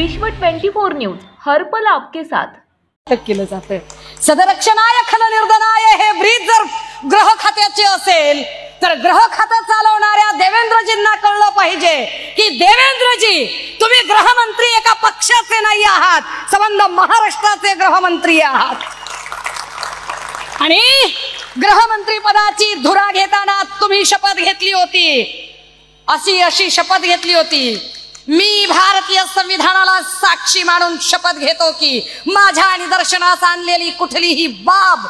विश्व 24 न्यूज हर पल आपके साथ केलं जातं। सदरक्षणाय खलनिर्दनाय हे ब्रीद जर ग्रह खात्याचे असेल तर ग्रह खातं चालवणाऱ्या देवेंद्रजींना कळलं पाहिजे की देवेंद्रजी तुम्ही गृहमंत्री एका पक्षाचे नाही आहात, संबंध महाराष्ट्राचे गृहमंत्री आहात। आणि गृहमंत्री पदाची धुरा घेताना तुम्ही शपथ घेतली होती, अशी शपथ घेतली होती, मी भारतीय संविधानाला साक्षी मानून शपथ घेतो की माझ्या निदर्शनास आणलेली कुठलीही बाब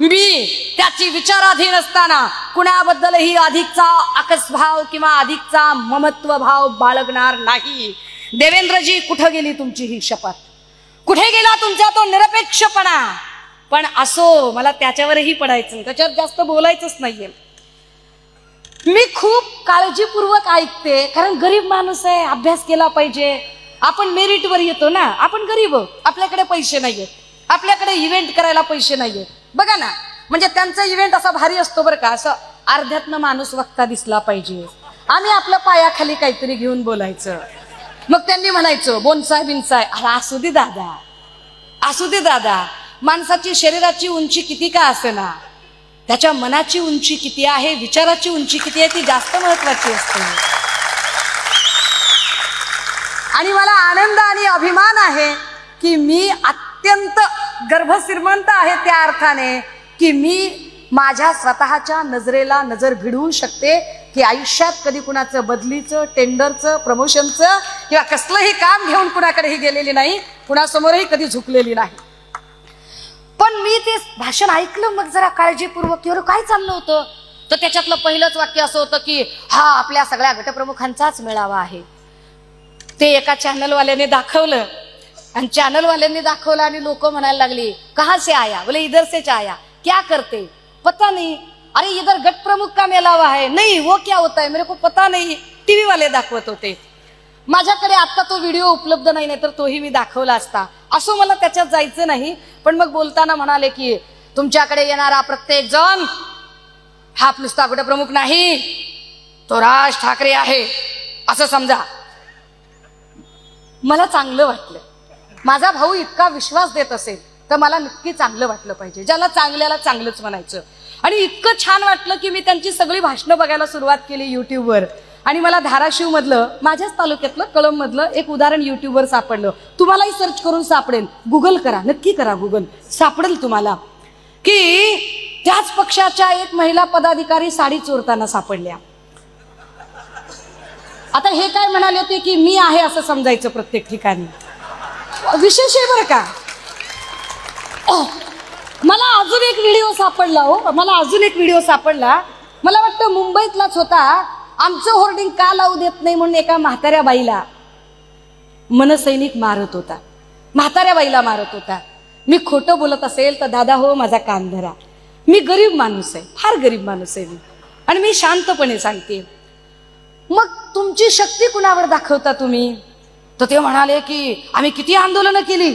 मी त्याची विचाराधीन असताना कुणाबद्दलही अधिकचा आकसभाव किंवा अधिकचा ममत्व भाव बाळगणार नाही। देवेंद्रजी, कुठे गेली तुमची ही शपथ? कुठे गेला तुमचा तो निरपेक्षपणा? पण असो, मला त्याच्यावरही पडायचं, त्याच्यावर जास्त बोलायचंच नाहीये। मी खूप काळजीपूर्वक ऐकते, कारण गरीब माणूस आहे, अभ्यास केला पाहिजे। आपण मेरिटवर येतो ना, आपण गरीब, आपल्याकडे पैसे नाहीयेत, आपल्याकडे इव्हेंट करायला पैसे नाहीयेत। बघा ना, म्हणजे त्यांचा इव्हेंट असा भारी असतो बरं का, असं अर्ध्यातनं माणूस वक्ता दिसला पाहिजे। आम्ही आपल्या पायाखाली काहीतरी घेऊन बोलायचं, मग त्यांनी म्हणायचं बोनसाय बिनसाय। अरे असू दे दादा, असू दे दादा, माणसाची शरीराची उंची किती का असेना, त्याच्या मनाची उंची किती आहे, विचाराची उंची किती आहे, ती जास्त महत्वाची असते। आणि मला आनंद आणि अभिमान आहे की मी अत्यंत गर्भश्रीमंत आहे त्या अर्थाने की मी माझ्या स्वतःच्या नजरेला नजर भिडवू शकते की आयुष्यात कधी कुणाचं बदलीचं, टेंडरचं, प्रमोशनचं किंवा कसलंही काम घेऊन कुणाकडेही गेलेली नाही, कुणासमोरही कधी झुकलेली नाही। पण मी ते भाषण ऐकलं, मग जरा काळजीपूर्वक काय चाललं होतं, तर त्याच्यातलं पहिलंच वाक्य असं होतं की हा आपल्या सगळ्या गटप्रमुखांचाच मेळावा आहे। ते एका चॅनलवाल्याने दाखवलं आणि चॅनलवाल्यांनी दाखवलं आणि लोक म्हणायला लागली कहां से आया? बोले इधर से आया। क्या करते? पता नहीं। अरे इधर गट प्रमुख का मेळावा है। नहीं, वो क्या होता है मेरे को पता नहीं। टीव्ही वाले दाखवत होते। माझ्याकडे आता तो व्हिडिओ उपलब्ध नाही, तर तोही मी दाखवला असता। असं मला त्याच्यात जायचं नाही, पण मग बोलताना म्हणाले की तुमच्याकडे येणारा प्रत्येक जण हा नुसता गटप्रमुख नाही, तो राज ठाकरे आहे असं समजा। मला चांगलं वाटलं, माझा भाऊ इतका विश्वास देत असेल तर मला नक्की चांगलं वाटलं पाहिजे, ज्याला चांगल्याला चांगलंच म्हणायचं। आणि इतकं छान वाटलं की मी त्यांची सगळी भाषणं बघायला सुरुवात केली युट्यूबवर। आणि मला धाराशिव मधलं, माझ्याच तालुक्यातलं कळंब मधलं एक उदाहरण युट्यूबवर सापडलं, तुम्हालाही सर्च करून सापडेल, गुगल करा, नक्की करा, गुगल सापडेल तुम्हाला, की त्याच पक्षाच्या एक महिला पदाधिकारी साडी चोरताना सापडल्या। आता हे काय म्हणाले होते की मी आहे असं समजायचं प्रत्येक ठिकाणी, विशेष आहे बरं का। मला अजून एक व्हिडिओ सापडला, मला अजून एक व्हिडिओ सापडला, मला वाटतं मुंबईतलाच होता। आमचं होर्डिंग का लावू देत नाही म्हणून एका म्हाताऱ्या बाईला मनसैनिक मारत होता, म्हाताऱ्या बाईला मारत होता। मी खोटं बोलत असेल तर दादा हो, माझा कान धरा, मी गरीब माणूस आहे, फार गरीब माणूस आहे मी, आणि मी शांतपणे सांगते। मग तुमची शक्ती कुणावर दाखवता तुम्ही? तर ते म्हणाले की आम्ही किती आंदोलनं केली,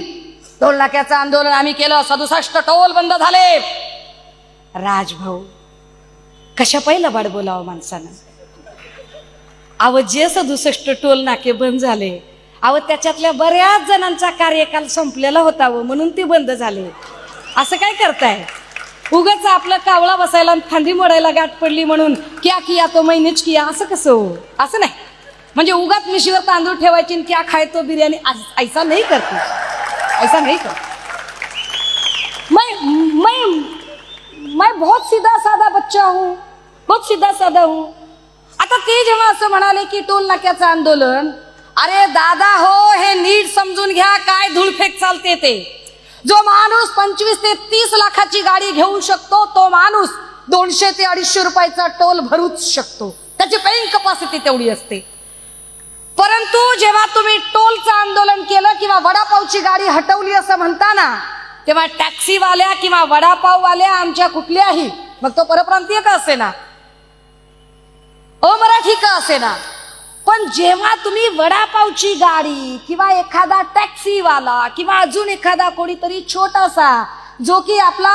टोल नाक्याचं आंदोलन आम्ही केलं, 67 टोल बंद झाले। राजभाऊ, कशा पहिलं बाड बोलावं माणसानं? अव जे 67 टोल नाके बंद झाले, अव त्याच्यातल्या बऱ्याच जणांचा कार्यकाल संपलेला होता व म्हणून ते बंद झाले। असं काय करताय? उगाच आपलं कावळा बसायला फांदी मोडायला गाठ पडली म्हणून क्या किया तो मैंनेच किया असं कसं हो? असं नाही, म्हणजे उगाच मिशीवर तांदूळ ठेवायची क्या खाय तो बिर्याणी, ऐसा नहीं करते, ऐसा नहीं कर। मैं बहुत सीधा साधा बच्चा हूँ, बहुत सीधा साधा हूँ। आता ते जेव्हा असं म्हणाले की टोल नाक्याचं आंदोलन, अरे दादा हो, हे नीट समजून घ्या काय धूळफेक चालते ते। जो माणूस 25 ते 30 लाखाची गाडी घेऊ शकतो, तो माणूस 200 ते 250 रुपयाचा टोल भरूच शकतो, त्याची पेइंग कॅपॅसिटी तेवढी असते। परंतु जेव्हा तुम्ही टोलचं आंदोलन केलं किंवा वडापावची गाडी हटवली असं म्हणता ना, तेव्हा टॅक्सीवाल्या किंवा वडापाववाल्या आमच्या कुठल्याही, मग तो परप्रांतीय का असेना, अमराठी का असेना, पण जेव्हा तुम्ही वडापावची गाडी किंवा एखादा टॅक्सीवाला किंवा अजून एखादा कोणीतरी छोटासा जो की आपला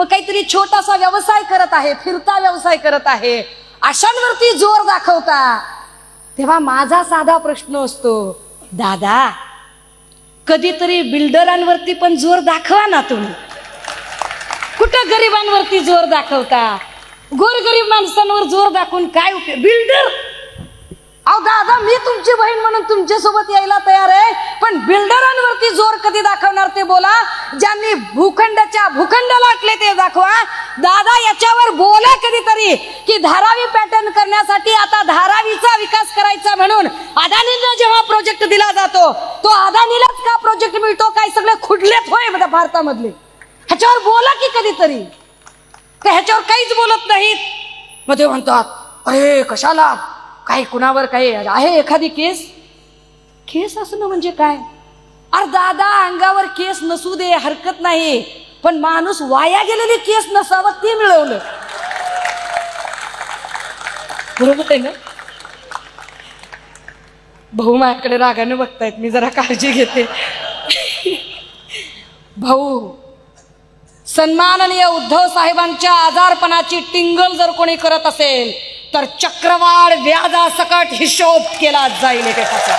काहीतरी छोटासा व्यवसाय करत आहे, फिरता व्यवसाय करत आहे, अशांवरती जोर दाखवता, तेव्हा माझा साधा प्रश्न असतो, दादा कधीतरी बिल्डरांवरती पण जोर दाखवा ना तुम्ही. कुठं गरिबांवरती जोर दाखवता? गोरगरीब माणसांवर जोर दाखवून काय उपयोग? बिल्डर, अहो दादा मी तुमची बहीण म्हणून तुमच्या सोबत यायला तयार आहे, पण बिल्डरांवरती जोर कधी दाखवणार ते बोला. ज्यांनी भूखंड लाटले ते दाखवा. दादा याच्यावर बोला कधीतरी की धारावी पॅटर्न करण्यासाठी आता धारावीचा विकास करायचा म्हणून अदानीला जेव्हा प्रोजेक्ट दिला जातो तो अदानीलाच का प्रोजेक्ट मिळतो? काय सगळे खुडलेत होय भारतामधले? ह्याच्यावर बोला की कधीतरी. ते ह्याच्यावर काहीच बोलत नाहीत. मग ते म्हणतात अरे कशाला, काही कुणावर काही आहे एखादी केस असणं म्हणजे काय? अरे दादा अंगावर केस नसू दे हरकत नाही, पण माणूस वाया गेलेली केस नसावं ते मिळवलं. बरोबर आहे ना? भाऊ माझ्याकडे रागाने बघतायत, मी जरा काळजी घेते. भाऊ, सन्माननीय उद्धव साहेबांच्या आजारपणाची टिंगल जर कोणी करत असेल तर चक्रवाढ व्याजासकट हिशोब केला जाईल एकेकाचा.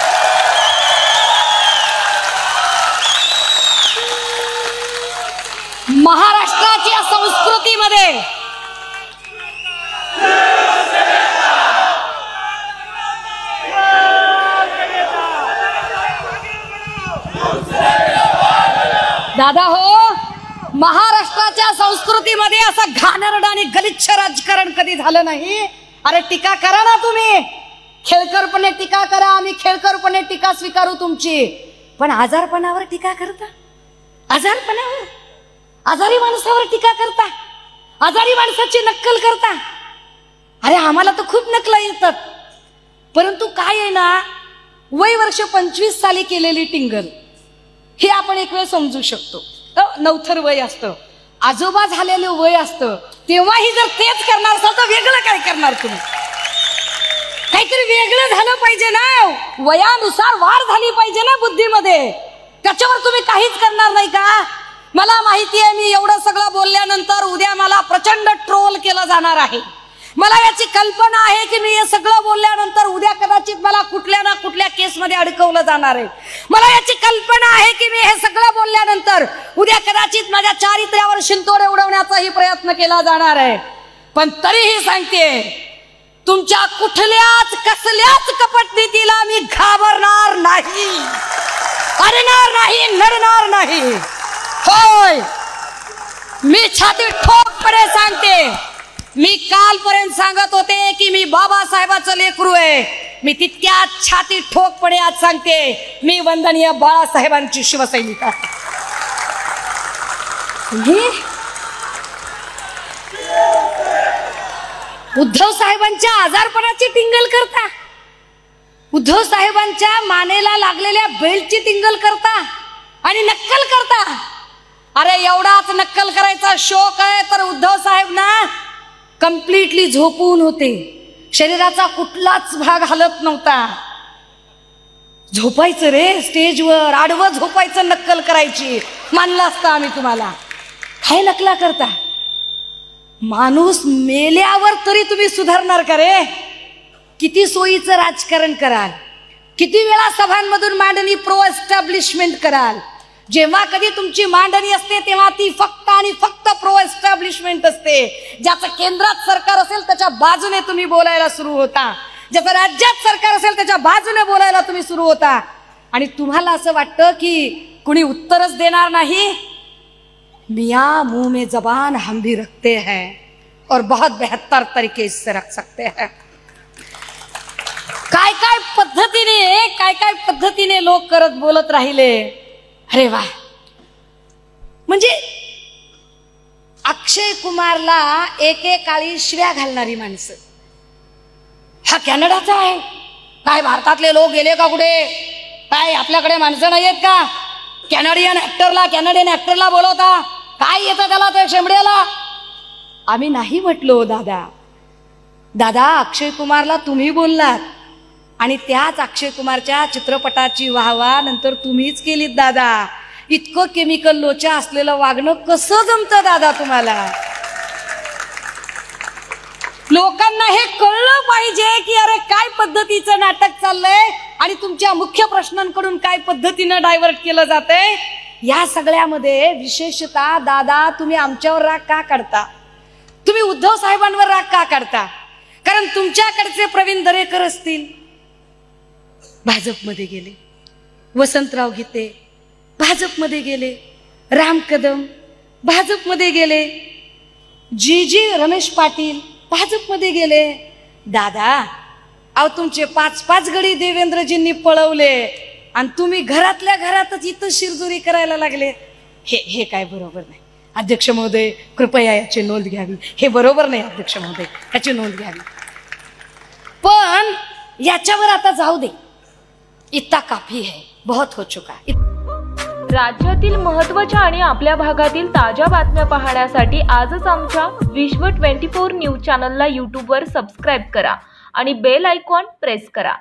महाराष्ट्राच्या संस्कृतीमध्ये दादा हो, महाराष्ट्राच्या संस्कृतीमध्ये असं घाणेरडं आणि गलिच्छ राजकारण कधी झालं नाही. अरे टीका करा ना तुम्ही, खेळकरपणे टीका करा, आम्ही खेळकरपणे टीका स्वीकारू तुमची, पण आजारपणावर टीका करता, आजारपणावर, आजारी माणसावर टीका करता, आजारी माणसाची नक्कल करता. अरे आम्हाला तर खूप नकला येतात, परंतु काय आहे ना, वय वर्ष 25 साली केलेली टिंगल हे आपण एक वेळ समजू शकतो. नवथर वय असतं, आजोबा झालेलं वय असतं, तेव्हाही जर तेच करणार असाल तर वेगळं काय करणार तुम्ही? काहीतरी वेगळं झालं पाहिजे ना, वयानुसार वाढ झाली पाहिजे ना बुद्धीमध्ये. त्याच्यावर तुम्ही काहीच करणार नाही का? मला माहिती आहे मी एवढं सगळं बोलल्यानंतर उद्या मला प्रचंड ट्रोल केलं जाणार आहे. मला याची कल्पना आहे की मी हे सगळं बोलल्यानंतर उद्या कदाचित मला कुठल्या ना कुठल्या केसमध्ये अडकवलं जाणार आहे. मला याची कल्पना आहे की मी हे सगळं बोलल्यानंतर उद्या कदाचित माझ्या चारित्र्यावर शिंतोडे उडवण्याचाही प्रयत्न केला जाणार आहे. पण तरीही सांगते, तुमच्या कुठल्याच कसल्याच कपट नीतीला मी घाबरणार नाही, अडणार नाही, नडणार नाही. होय, मी छाती ठोकपणे सांगते, मी कालपर्यंत सांगत होते की मी बाबासाहेबाचं लेकरू आहे, मी तितक्याच छाती ठोकपणे आज सांगते मी वंदनीय बाळासाहेबांची शिवसैनिक आहे. उद्धव साहेबांच्या आजारपणाची टिंगल करता, उद्धव साहेबांच्या मानेला लागलेल्या बेल्टची टिंगल करता आणि नक्कल करता. अरे एवढाच नक्कल करायचा शौक आहे तर उद्धव साहेब ना कम्प्लिटली झोपून होते, शरीराचा कुठलाच भाग हलत नव्हता. झोपायचं रे स्टेजवर, आडवं झोपायचं, नक्कल करायची, मानलं असतं आम्ही तुम्हाला. काय नकला करता? माणूस मेल्यावर तरी तुम्ही सुधारणार का रे? किती सोयीचं राजकारण कराल, किती वेळा सभांमधून मांडणी प्रो एस्टॅब्लिशमेंट कराल. जेव्हा कधी तुमची मांडणी असते तेव्हा ती फक्त आणि फक्त प्रो एस्टॅब्लिशमेंट असते. ज्याचं केंद्रात सरकार असेल त्याच्या बाजूने तुम्ही बोलायला सुरू होता, ज्याचं राज्यात सरकार असेल त्याच्या बाजूने बोलायला तुम्ही सुरू होता. आणि तुम्हाला असं वाटतं की कुणी उत्तरच देणार नाही. मियां मुंह में जबान हम भी रखते हैं और बहुत बेहतर तरीके से रख सकते हैं. काय काय पद्धतीने लोक करत बोलत राहिले. अरे वा, म्हणजे अक्षय कुमारला एकेकाळी शिव्या घालणारी माणसं, हा कॅनडाचा आहे काय? भारतातले लोक गेले का कुठे? काय आपल्याकडे माणसं नाही आहेत का? कॅनडियन ऍक्टरला बोलवता, काय येतं त्याला त्या शेंबड्याला? आम्ही नाही म्हटलो दादा, अक्षय कुमारला तुम्ही बोललात आणि त्याच अक्षय कुमारच्या चित्रपटाची वाहवा नंतर तुम्हीच केलीत दादा. इतकं केमिकल लोचा असलेलं वागणं कसं जमतं दादा तुम्हाला? लोकांना हे कळलं पाहिजे की अरे काय पद्धतीचं नाटक चाललंय आणि तुमच्या मुख्य प्रश्नांकडून काय पद्धतीनं डायव्हर्ट केलं जातंय, या सगळ्यामध्ये विशेषतः दादा तुम्ही आमच्यावर राग का काढता, तुम्ही उद्धव साहेबांवर राग का काढता? कारण तुमच्याकडचे प्रवीण दरेकर असतील भाजपमध्ये गेले, वसंतराव गीते भाजपमध्ये गेले, राम कदम भाजपमध्ये गेले, जी रमेश पाटील भाजपमध्ये गेले. दादा अहो तुमचे 5-5 गडी देवेंद्रजींनी पळवले आणि तुम्ही घरातल्या घरातच इथं शिरजोरी करायला लागले. हे काय बरोबर नाही. अध्यक्ष महोदय कृपया याची नोंद घ्यावी. हे बरोबर नाही अध्यक्ष महोदय, याची नोंद घ्यावी. पण याच्यावर आता जाऊ दे, इतना काफी है, बहुत हो चुका. राज्यातील महत्त्वाच्या आणि आपल्या भागातील ताज्या बातम्या पाहण्यासाठी आजच आमच्या विश्व 24 न्यूज चॅनलला यूट्यूबवर सबस्क्राईब करा आणि बेल आयकॉन प्रेस करा.